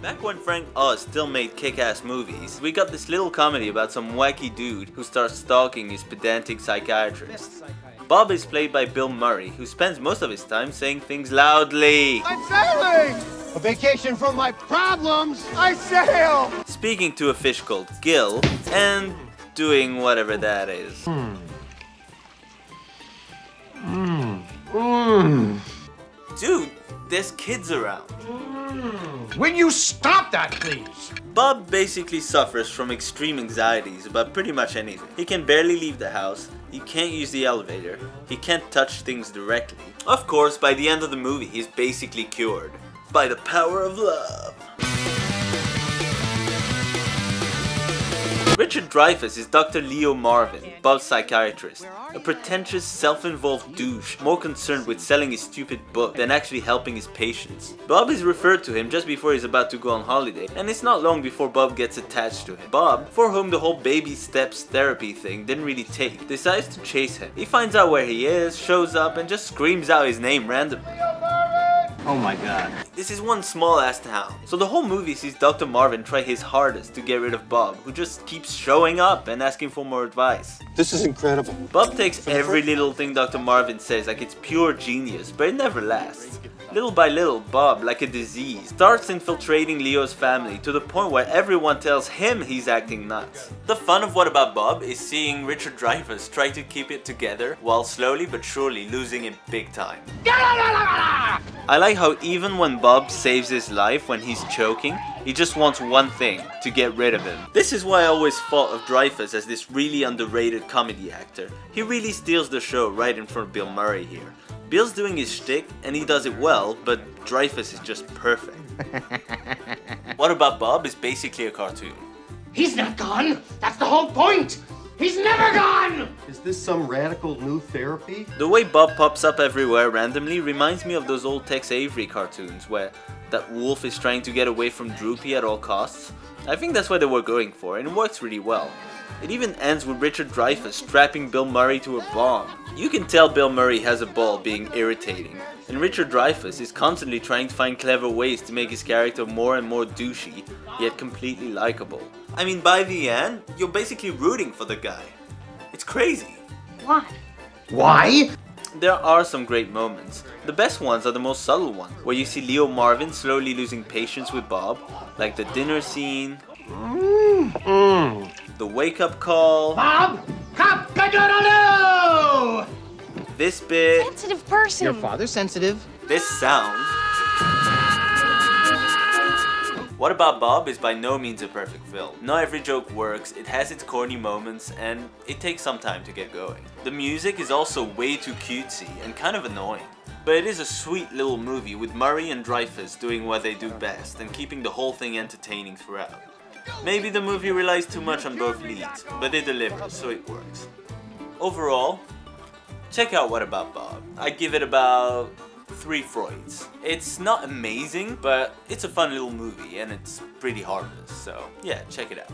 Back when Frank Oz still made kick-ass movies, we got this little comedy about some wacky dude who starts stalking his pedantic psychiatrist. Bob is played by Bill Murray, who spends most of his time saying things loudly. I'm sailing! A vacation from my problems! I sail! Speaking to a fish called Gil, and doing whatever that is. Dude, there's kids around. Will you stop that, please? Bob basically suffers from extreme anxieties about pretty much anything. He can barely leave the house, he can't use the elevator, he can't touch things directly. Of course, by the end of the movie, he's basically cured. By the power of love. Richard Dreyfuss is Dr. Leo Marvin, Bob's psychiatrist. A pretentious, self-involved douche, more concerned with selling his stupid book than actually helping his patients. Bob is referred to him just before he's about to go on holiday, and it's not long before Bob gets attached to him. Bob, for whom the whole baby steps therapy thing didn't really take, decides to chase him. He finds out where he is, shows up, and just screams out his name randomly. Oh my god. This is one small ass town, so the whole movie sees Dr. Marvin try his hardest to get rid of Bob, who just keeps showing up and asking for more advice. This is incredible. Bob takes every little thing Dr. Marvin says like it's pure genius, but it never lasts. Little by little, Bob, like a disease, starts infiltrating Leo's family to the point where everyone tells him he's acting nuts. The fun of What About Bob is seeing Richard Dreyfuss try to keep it together while slowly but surely losing it big time. I like how even when Bob saves his life when he's choking, he just wants one thing, to get rid of him. This is why I always thought of Dreyfuss as this really underrated comedy actor. He really steals the show right in front of Bill Murray here. Bill's doing his shtick and he does it well, but Dreyfuss is just perfect. What About Bob is basically a cartoon. He's not gone! That's the whole point! He's never gone! Is this some radical new therapy? The way Bob pops up everywhere randomly reminds me of those old Tex Avery cartoons where that wolf is trying to get away from Droopy at all costs. I think that's what they were going for, and it works really well. It even ends with Richard Dreyfuss strapping Bill Murray to a bomb. You can tell Bill Murray has a ball being irritating, and Richard Dreyfuss is constantly trying to find clever ways to make his character more and more douchey, yet completely likable. I mean, by the end, you're basically rooting for the guy. It's crazy. Why? Why? There are some great moments. The best ones are the most subtle ones, where you see Leo Marvin slowly losing patience with Bob, like the dinner scene, the wake-up call, Bob! Cock-a-doodle-doo! this bit, Sensitive person. Your father's sensitive. this sound. What About Bob is by no means a perfect film. Not every joke works, it has its corny moments, and it takes some time to get going. The music is also way too cutesy and kind of annoying. But it is a sweet little movie with Murray and Dreyfuss doing what they do best and keeping the whole thing entertaining throughout. Maybe the movie relies too much on both leads, but they deliver, so it works. Overall, check out What About Bob. I'd give it about 3 Freuds. It's not amazing, but it's a fun little movie and it's pretty harmless, so yeah, check it out.